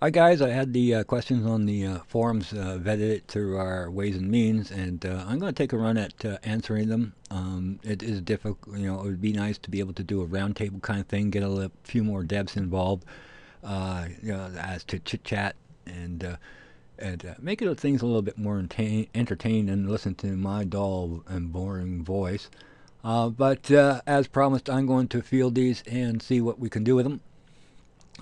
Hi guys, I had the questions on the forums, vetted it through our ways and means, and I'm going to take a run at answering them. It is difficult, it would be nice to be able to do a roundtable kind of thing, get few more devs involved, as to chit chat and make it things a little bit more entertaining and listen to my dull and boring voice. But as promised, I'm going to field these and see what we can do with them.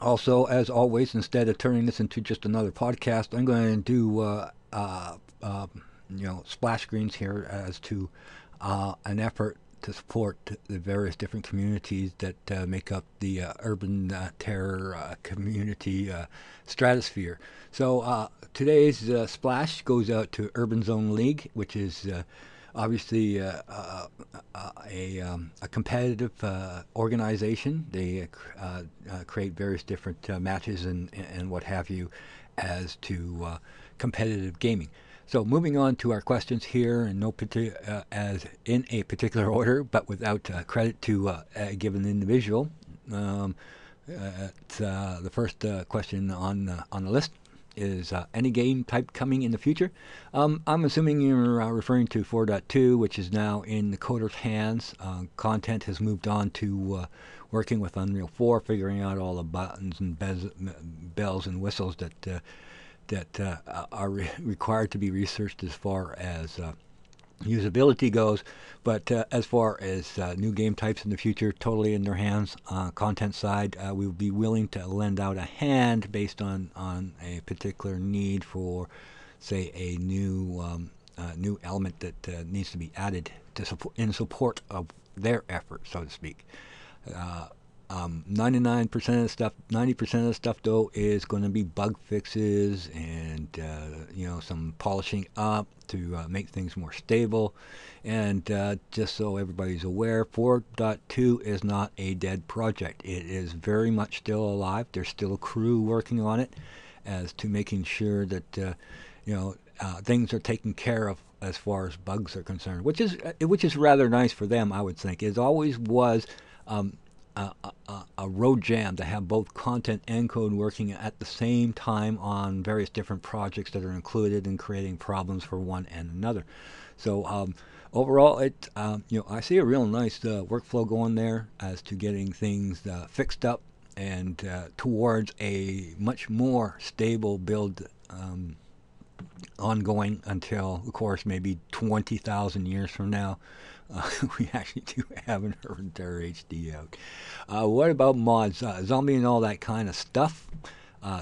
Also, as always, instead of turning this into just another podcast, I'm going to do splash screens here as to an effort to support the various different communities that make up the urban terror community stratosphere. So today's splash goes out to Urban Zone League, which is obviously a competitive organization. They create various different matches and what have you as to competitive gaming. So moving on to our questions here, in no as in a particular order, but without credit to a given individual. Um, the first question on the list is any game type coming in the future? I'm assuming you're referring to 4.2, which is now in the coder's hands. Content has moved on to working with Unreal 4, figuring out all the buttons and bells and whistles that are required to be researched as far as usability goes. But as far as new game types in the future, totally in their hands. Content side, we would be willing to lend out a hand based on a particular need for, say, a new element that needs to be added to in support of their effort, so to speak. 99% of the stuff, 90% of the stuff though is going to be bug fixes and some polishing up to make things more stable. And just so everybody's aware, 4.2 is not a dead project. It is very much still alive. There's still a crew working on it as to making sure that things are taken care of as far as bugs are concerned, which is rather nice for them, I would think. It always was um, a road jam to have both content and code working at the same time on various different projects that are included in creating problems for one and another. So overall, I see a real nice workflow going there as to getting things fixed up and towards a much more stable build ongoing until, of course, maybe 20,000 years from now. We actually do have an Urban Terror HD out. What about mods? Zombie and all that kind of stuff?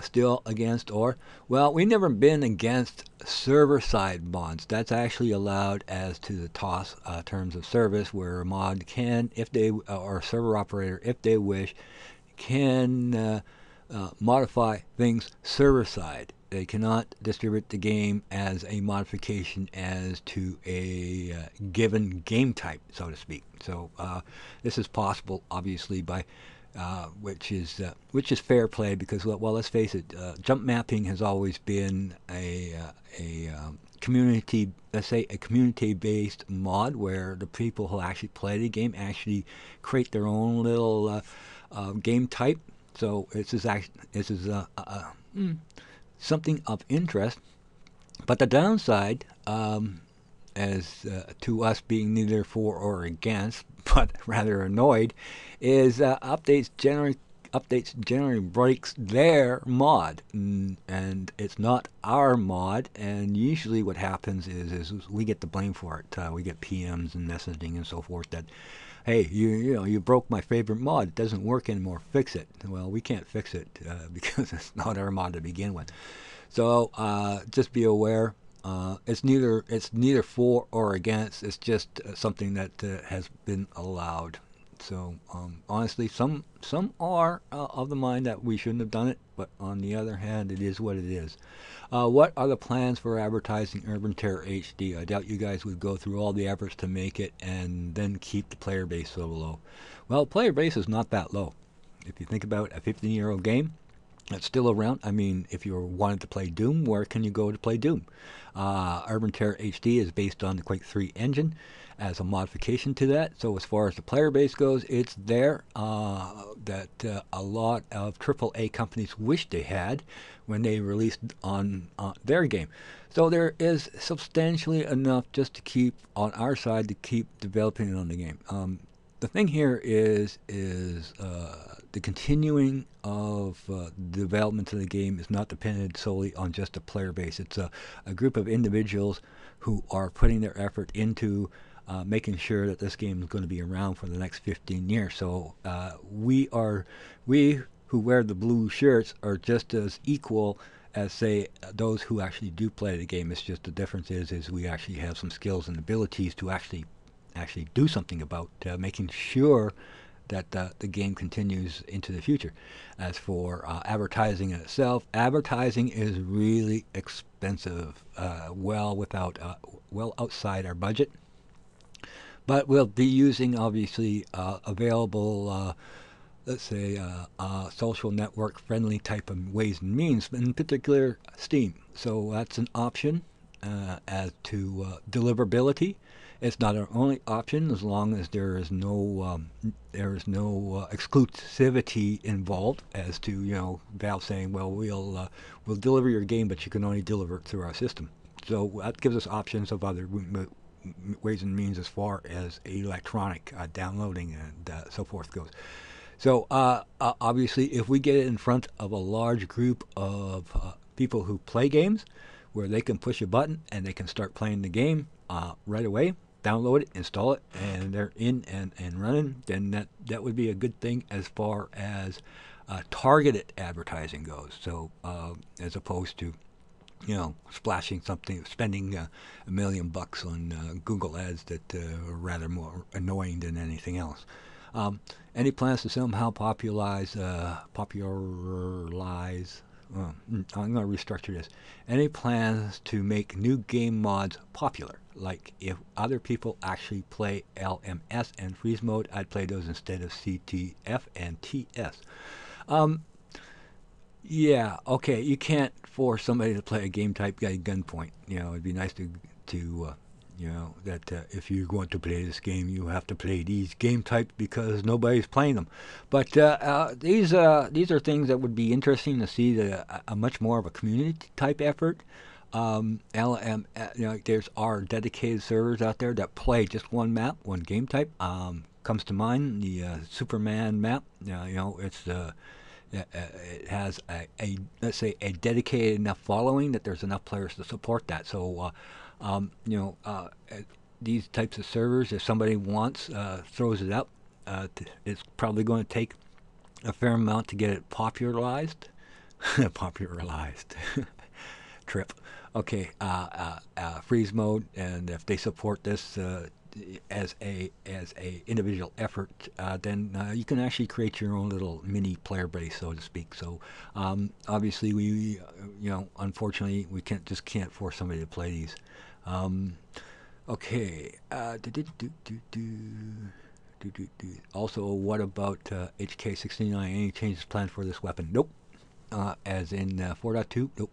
Still against or? Well, we've never been against server side mods. That's actually allowed as to the TOS terms of service, where a mod can, if they, or a server operator, if they wish, can modify things server side. They cannot distribute the game as a modification as to a given game type, so to speak. So this is possible, obviously, by which is fair play because, well, let's face it, jump mapping has always been a community, let's say, a community-based mod where the people who actually play the game actually create their own little game type. So this is something of interest. But the downside, as to us being neither for or against, but rather annoyed, is updates generally breaks their mod, and it's not our mod. And usually, what happens is we get the blame for it. We get PMs and messaging and so forth that, hey, you broke my favorite mod. It doesn't work anymore. Fix it. Well, we can't fix it because it's not our mod to begin with. So just be aware. It's neither for or against. It's just something that has been allowed. So honestly, some are of the mind that we shouldn't have done it, but on the other hand, it is what it is. What are the plans for advertising Urban Terror HD? I doubt you guys would go through all the efforts to make it and then keep the player base so low. Well, player base is not that low. If you think about a 15-year-old game, It's still around. I mean, if you wanted to play Doom, where can you go to play Doom? Urban Terror HD is based on the Quake 3 engine as a modification to that. So as far as the player base goes, it's there that a lot of AAA companies wish they had when they released on their game. So there is substantially enough just to keep on our side to keep developing on the game. The thing here is the continuing of development of the game is not dependent solely on just a player base. It's a group of individuals who are putting their effort into making sure that this game is going to be around for the next 15 years. So we who wear the blue shirts are just as equal as, say, those who actually do play the game. It's just the difference is we actually have some skills and abilities to actually do something about making sure that the game continues into the future. As for advertising in itself, advertising is really expensive, well outside our budget. But we'll be using obviously available, let's say, social network friendly type of ways and means, in particular Steam. So that's an option. As to deliverability, it's not our only option as long as there is no exclusivity involved. As to Valve saying, well, we'll deliver your game, but you can only deliver it through our system. So that gives us options of other ways and means as far as electronic downloading and so forth goes. So obviously, if we get it in front of a large group of people who play games, where they can push a button and they can start playing the game right away, download it, install it, and they're in and running, then that would be a good thing as far as targeted advertising goes. So as opposed to splashing something, spending $1 million on Google ads that are rather more annoying than anything else. Any plans to somehow popularize I'm going to restructure this. Any plans to make new game mods popular? Like if other people actually play LMS and freeze mode, I'd play those instead of CTF and TS. Yeah, okay. You can't force somebody to play a game type at gunpoint. It'd be nice to that if you want to play this game, you have to play these game types because nobody's playing them. But these are things that would be interesting to see a much more of a community type effort. LM, there's our dedicated servers out there that play just one map, one game type. Comes to mind the Superman map. It's it has a let's say a dedicated enough following that there's enough players to support that. So these types of servers, if somebody wants, throws it up, it's probably going to take a fair amount to get it popularized. Popularized. Trip. Okay, freeze mode, and if they support this as a individual effort, then you can actually create your own little mini player base, so to speak. So obviously, we unfortunately, we can't force somebody to play these. Okay. Also, what about HK69? Any changes planned for this weapon? Nope. As in 4.2? Nope.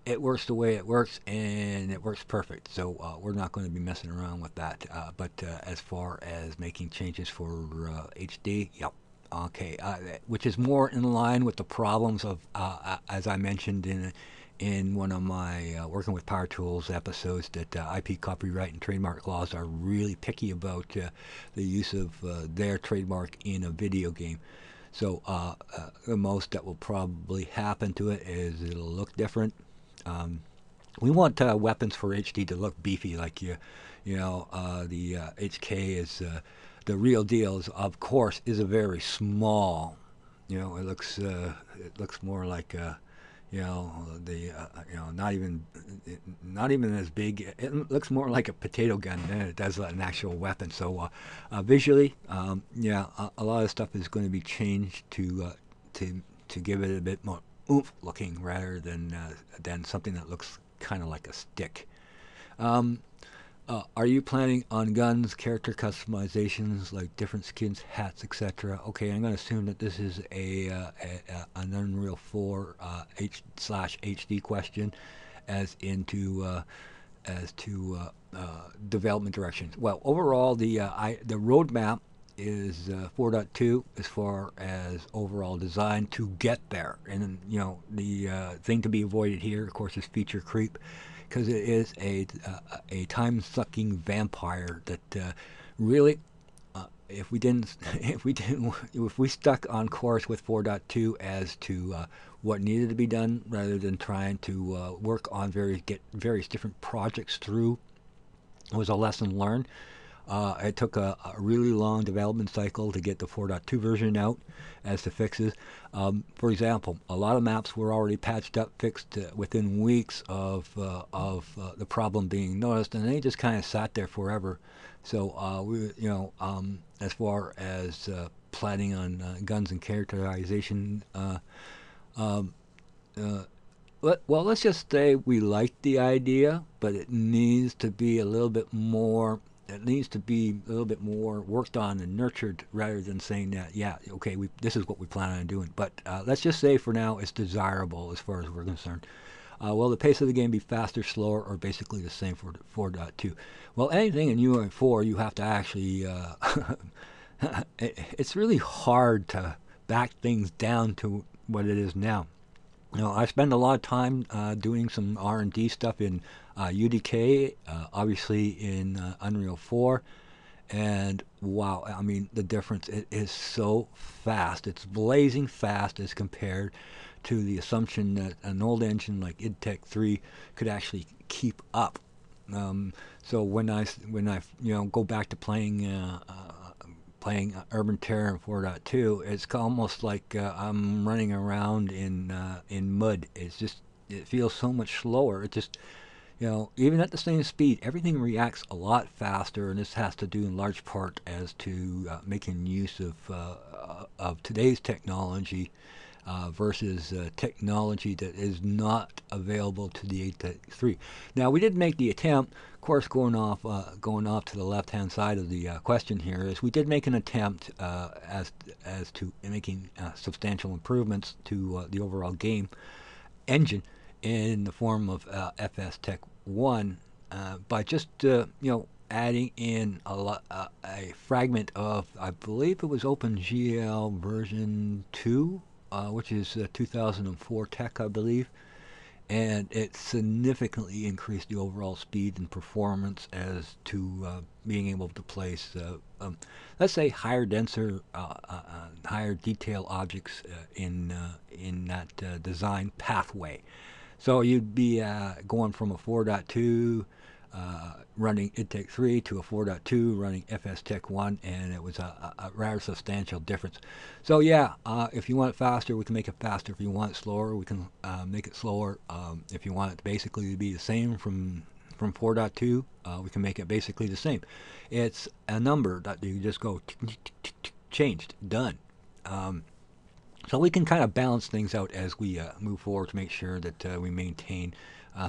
It works the way it works, and it works perfect. So we're not going to be messing around with that. But as far as making changes for HD, yep. Okay, which is more in line with the problems of, as I mentioned in one of my working with Power Tools episodes, that IP copyright and trademark laws are really picky about the use of their trademark in a video game. So the most that will probably happen to it is it'll look different. We want weapons for HD to look beefy, like the HK is the real deal. Of course, is a very small. It looks more like not even as big. It looks more like a potato gun than it does an actual weapon. So visually, a lot of stuff is going to be changed to give it a bit more oomph looking, rather than something that looks kind of like a stick. Are you planning on guns, character customizations like different skins, hats, etc.? Okay, I'm going to assume that this is an Unreal 4 H/HD question, as to development directions. Well, overall, the roadmap is 4.2 as far as overall design to get there. And the thing to be avoided here, of course, is feature creep, because it is a time-sucking vampire that really, if we stuck on course with 4.2 as to what needed to be done, rather than trying to work on get various different projects through, was a lesson learned. It took a really long development cycle to get the 4.2 version out as to fixes. For example, a lot of maps were already patched up, fixed within weeks of the problem being noticed, and they just kind of sat there forever. So as far as planning on guns and characterization, um, uh, let's just say we like the idea, but it needs to be a little bit more. It needs to be a little bit more worked on and nurtured, rather than saying that, yeah, okay, this is what we plan on doing. But let's just say for now it's desirable as far as we're concerned. Will the pace of the game be faster, slower, or basically the same for 4.2? Well, anything in UI4, you have to actually. It's really hard to back things down to what it is now. I spend a lot of time doing some R&D stuff in UDK, obviously in Unreal 4, and wow, I mean, the difference, it is so fast. It's blazing fast as compared to the assumption that an old engine like id Tech 3 could actually keep up. So when I go back to playing Urban Terror 4.2, it's almost like I'm running around in mud. It feels so much slower. It just even at the same speed, everything reacts a lot faster, and this has to do in large part as to making use of today's technology versus technology that is not available to the 8.3. Now, we did make the attempt, of course, going off to the left-hand side of the question here, is we did make an attempt as to making substantial improvements to the overall game engine in the form of FS Tech 1 by just adding in a fragment of, I believe it was OpenGL version 2, which is 2004 tech, I believe, and it significantly increased the overall speed and performance as to being able to place, let's say, higher detail objects in that design pathway. So you'd be going from a 4.2 running id Tech 3 to a 4.2 running FS Tech 1, and it was a rather substantial difference. So yeah, if you want it faster, we can make it faster. If you want it slower, we can make it slower. If you want it basically to be the same from 4.2, we can make it basically the same. It's a number that you just go changed, done. So we can kind of balance things out as we move forward to make sure that we maintain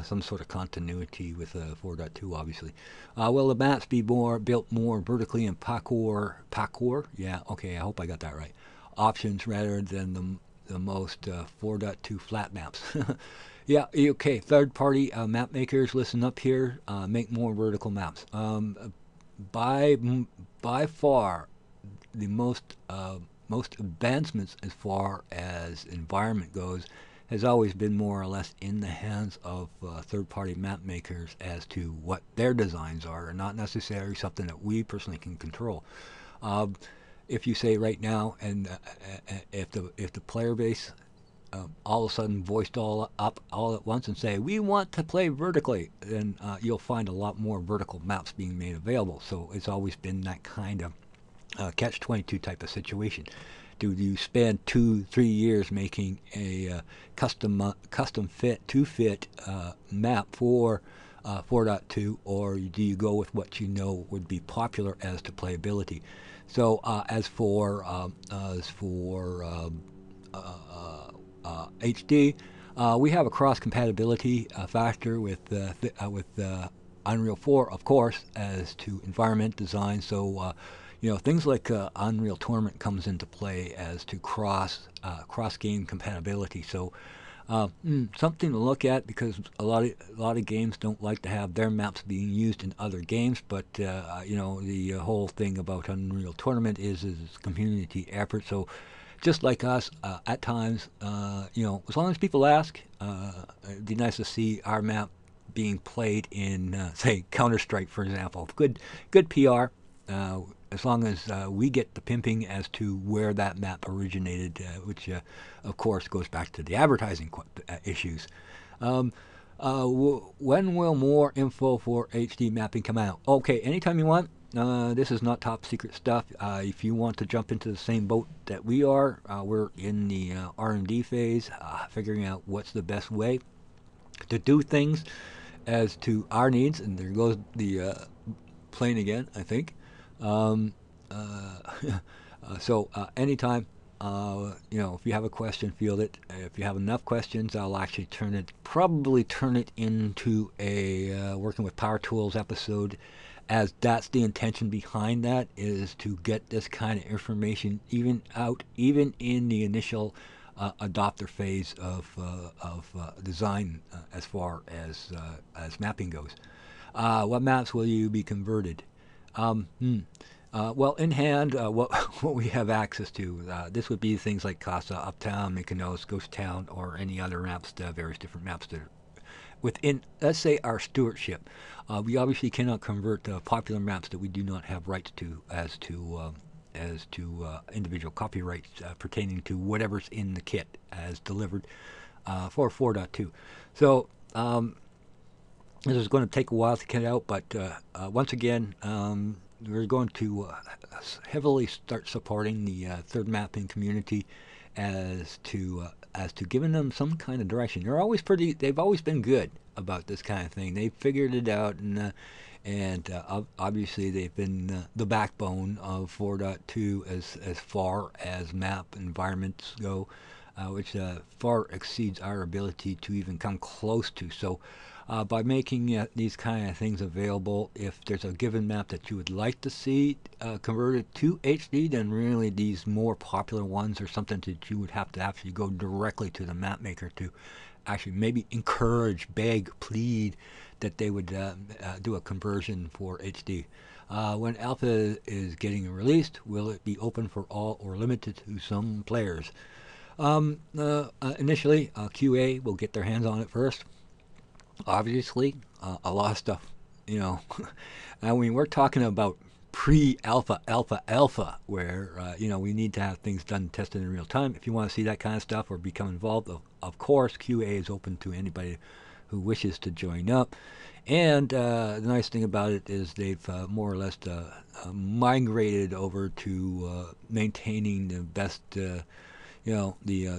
some sort of continuity with 4.2, obviously. Will the maps be built more vertically in parkour? Yeah, okay, I hope I got that right. Options rather than the most 4.2 flat maps. Yeah, okay, third-party map makers, listen up here. Make more vertical maps. By far, the most advancements as far as environment goes has always been more or less in the hands of third-party map makers as to what their designs are, and not necessarily something that we personally can control. If you say right now, and if the player base all of a sudden voiced all up all at once and say we want to play vertically, then you'll find a lot more vertical maps being made available. So it's always been that kind of catch-22 type of situation. Do you spend 2-3 years making a custom fit map for 4.2, or do you go with what you know would be popular as to playability? So as for HD, we have a cross compatibility factor with Unreal 4, of course, as to environment design. So, things like Unreal Tournament comes into play as to cross game compatibility. So, something to look at, because a lot of games don't like to have their maps being used in other games. But the whole thing about Unreal Tournament is community effort. So just like us, at times, as long as people ask, it'd be nice to see our map being played in, say, Counter Strike, for example. Good PR. As long as we get the pimping as to where that map originated, which of course goes back to the advertising issues. Um, when will more info for HD mapping come out? Okay, anytime you want. This is not top secret stuff. If you want to jump into the same boat that we are, we're in the R&D phase, figuring out what's the best way to do things as to our needs. And there goes the plane again, I think. Um, uh, so anytime, if you have a question, field it. If you have enough questions, I'll actually probably turn it into a working with Power Tools episode, as that's the intention behind that, is to get this kind of information even in the initial adopter phase of design, as far as mapping goes. What maps will you be converted? Um, hmm. Well, in hand, what what we have access to, this would be things like Casa, Uptown, Mykonos, Ghost Town, or any other maps, various different maps that are within, let's say, our stewardship. We obviously cannot convert popular maps that we do not have rights to, as to individual copyrights pertaining to whatever's in the kit as delivered for 4.2. So this is going to take a while to get out, but once again, we're going to heavily start supporting the third mapping community as to giving them some kind of direction. They've always been good about this kind of thing. They've figured it out, and obviously they've been the backbone of 4.2 as far as map environments go, which far exceeds our ability to even come close to. So by making these kind of things available, if there's a given map that you would like to see converted to HD, then really these more popular ones are something that you would have to actually go directly to the map maker to actually maybe encourage, beg, plead that they would do a conversion for HD. When alpha is getting released, will it be open for all or limited to some players? Initially, QA will get their hands on it first. Obviously, a lot of stuff, you know. I mean, we're talking about pre-alpha, alpha, alpha, where we need to have things done, tested in real time. If you want to see that kind of stuff or become involved, of course, QA is open to anybody who wishes to join up. And the nice thing about it is they've more or less migrated over to maintaining the best. The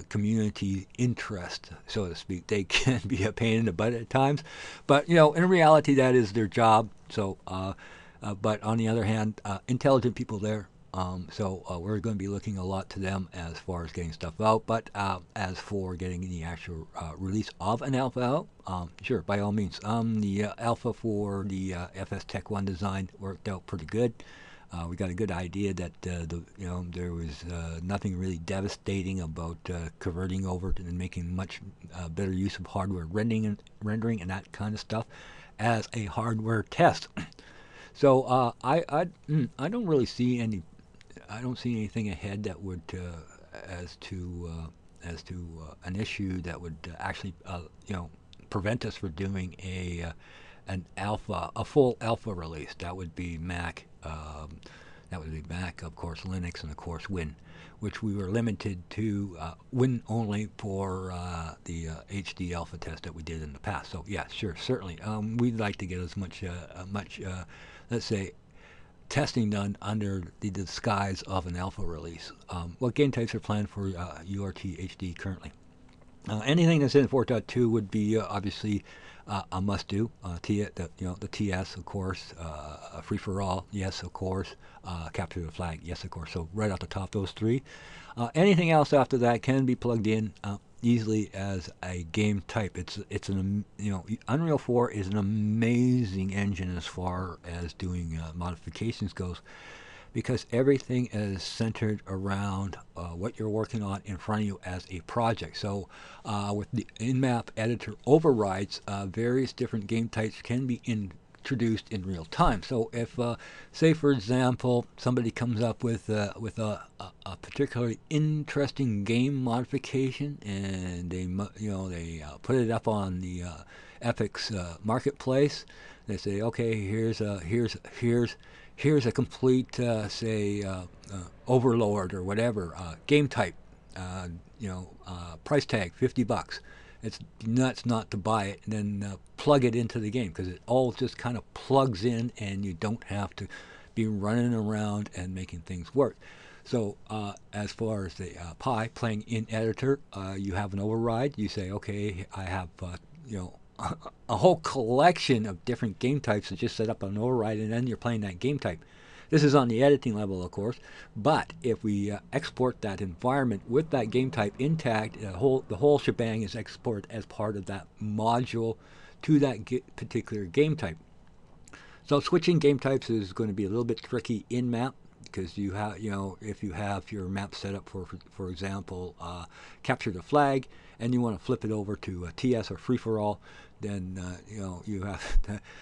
community interest, so to speak. They can be a pain in the butt at times, but in reality, that is their job. So, but on the other hand, intelligent people there. So we're going to be looking a lot to them as far as getting stuff out. But as for getting the actual release of an alpha out, sure, by all means. The alpha for the FS Tech 1 design worked out pretty good. We got a good idea that there was nothing really devastating about converting over and making much better use of hardware rendering and that kind of stuff as a hardware test. So I don't really see anything ahead that would as to an issue that would actually prevent us from doing a full alpha release. That would be Mac. Of course, Linux, and of course Win, which we were limited to Win only for the HD alpha test that we did in the past. So yeah, sure, certainly, we'd like to get as much, let's say, testing done under the disguise of an alpha release. What game types are planned for URT HD currently? Anything that's in 4.2 would be obviously a must-do. The TS, of course. Free for all, yes, of course. Capture the flag, yes, of course. So right off the top, those three. Anything else after that can be plugged in easily as a game type. It's an Unreal 4 is an amazing engine as far as doing modifications goes, because everything is centered around what you're working on in front of you as a project. So with the in-map editor overrides, various different game types can be introduced in real time. So if, say for example, somebody comes up with a particularly interesting game modification, and they put it up on the Epic's marketplace. They say, okay, here's a complete, say, Overlord or whatever game type. Price tag $50. It's nuts not to buy it, and then plug it into the game, because it all just kind of plugs in, and you don't have to be running around and making things work. So as far as the Pi playing in editor, you have an override. You say, okay, I have a whole collection of different game types that just set up an override, and then you're playing that game type. This is on the editing level, of course, but if we export that environment with that game type intact, the whole shebang is exported as part of that module to that particular game type. So switching game types is going to be a little bit tricky in map, because you have, if you have your map set up for example, capture the flag, and you want to flip it over to TS or free for all, then you have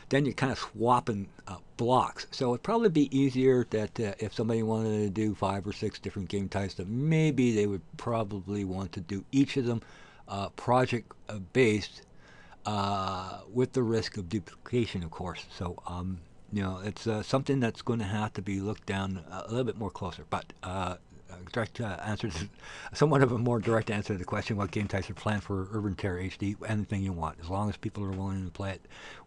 then you're kind of swapping blocks. So it'd probably be easier that if somebody wanted to do 5 or 6 different game types, that maybe they would probably want to do each of them project based, with the risk of duplication, of course. So it's something that's going to have to be looked down a little bit more closer. But direct answer to, somewhat of a more direct answer to the question, what game types are planned for Urban Terror HD? Anything you want, as long as people are willing to play it,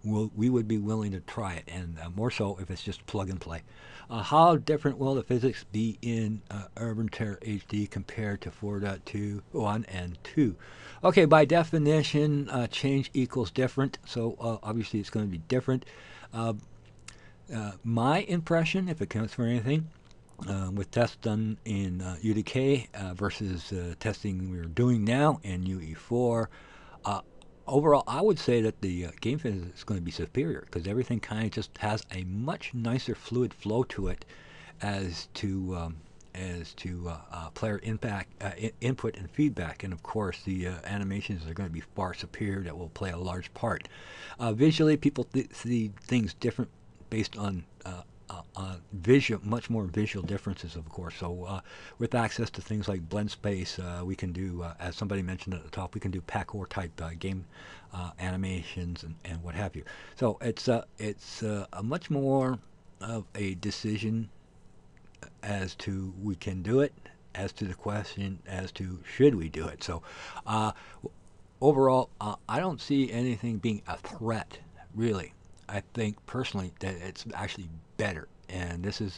we would be willing to try it, and more so if it's just plug and play. How different will the physics be in Urban Terror HD compared to 4.2.1 and 2? Okay, by definition, change equals different, so obviously it's going to be different. My impression, if it counts for anything, with tests done in UDK versus testing we're doing now in UE4, overall, I would say that the game physics is going to be superior, because everything kind of just has a much nicer fluid flow to it as to player input and feedback, and of course the animations are going to be far superior. That will play a large part. Visually, people see things different based on much more visual differences, of course. So with access to things like blend space, we can do, as somebody mentioned at the top, we can do Pac-Or type game animations and what have you. So it's a much more of a decision as to we can do it, as to the question as to should we do it. So overall, I don't see anything being a threat, really. I think personally that it's actually better, and this is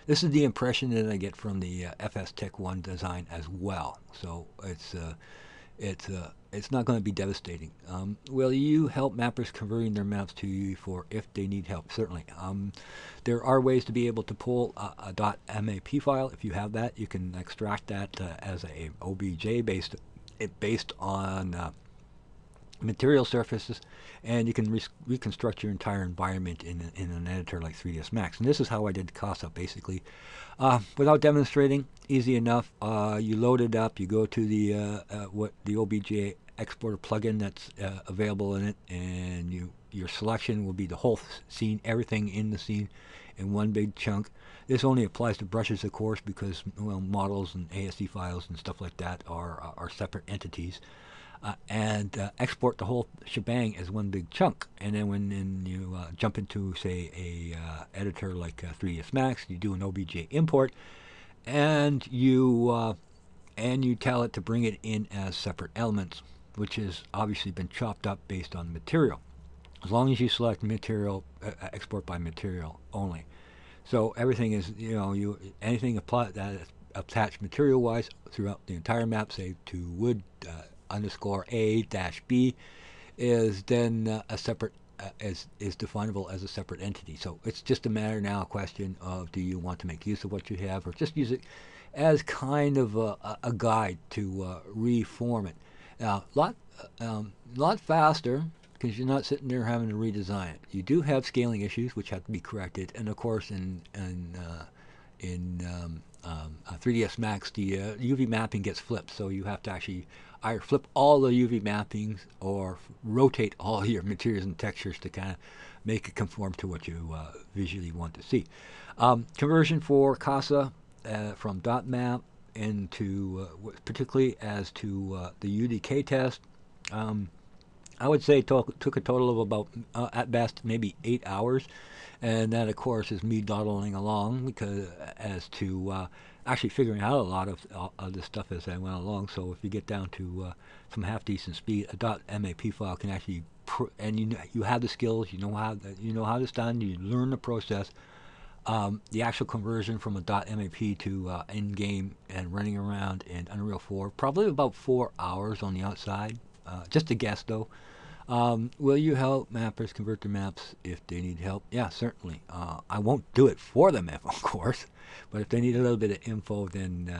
the impression that I get from the FS Tech 1 design as well. So it's not going to be devastating. Will you help mappers converting their maps to UE4 if they need help? Certainly. There are ways to be able to pull a .map file. If you have that, you can extract that as a OBJ based on material surfaces, and you can reconstruct your entire environment in an editor like 3ds Max. And this is how I did Casa, basically. Without demonstrating, easy enough. You load it up, you go to the OBJ exporter plugin that's available in it, and your selection will be the whole scene, everything in the scene in one big chunk. This only applies to brushes, of course, because models and ASC files and stuff like that are separate entities. And export the whole shebang as one big chunk. And then when you jump into, say, a editor like 3ds Max, you do an OBJ import, and you tell it to bring it in as separate elements, which has obviously been chopped up based on material. As long as you select material, export by material only. So everything is, anything that is attached material-wise throughout the entire map, say to wood underscore A-B, is then a separate, is definable as a separate entity. So it's just a matter now, a question of, do you want to make use of what you have, or just use it as kind of a guide to reform it. lot lot faster because you're not sitting there having to redesign it. You do have scaling issues which have to be corrected, and of course in 3ds Max the UV mapping gets flipped, so you have to actually either flip all the UV mappings or rotate all your materials and textures to kind of make it conform to what you visually want to see. Conversion for Casa from .map into particularly as to the UDK test. I would say it took a total of about, at best, maybe 8 hours. And that, of course, is me dawdling along because as to actually figuring out a lot of this stuff as I went along. So if you get down to some half decent speed, a .map file can actually, and you have the skills, you know how it's done, you learn the process. The actual conversion from a .map to in-game and running around in Unreal 4, probably about 4 hours on the outside. Just a guess, though. Will you help mappers convert their maps if they need help? Yeah, certainly. I won't do it for them, of course, but if they need a little bit of info, then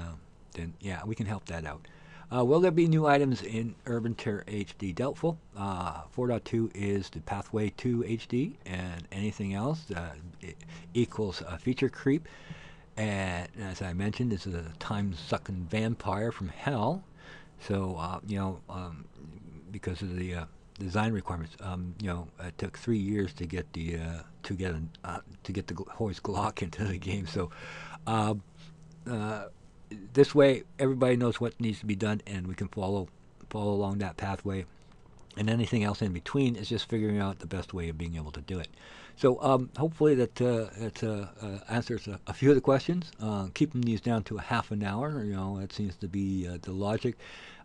yeah, we can help that out. Will there be new items in Urban Terror HD? Doubtful. 4.2 is the pathway to HD, and anything else equals feature creep. And as I mentioned, this is a time-sucking vampire from hell. So, because of the design requirements, it took 3 years to get the Hoy's Glock into the game. So, this way, everybody knows what needs to be done, and we can follow along that pathway. And anything else in between is just figuring out the best way of being able to do it. So hopefully that answers a few of the questions. Keeping these down to a half an hour, that seems to be the logic.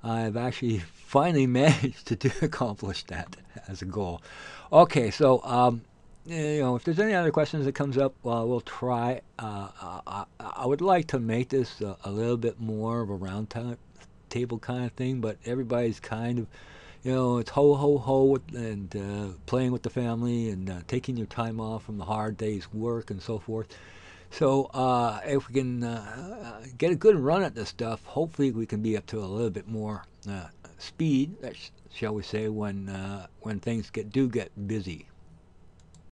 I've actually finally managed to accomplish that as a goal. Okay, so if there's any other questions that comes up, we'll try. I would like to make this a little bit more of a round table kind of thing, but everybody's kind of, it's ho ho ho and playing with the family and taking your time off from the hard day's work and so forth. So if we can get a good run at this stuff, hopefully we can be up to a little bit more speed, shall we say, when things do get busy.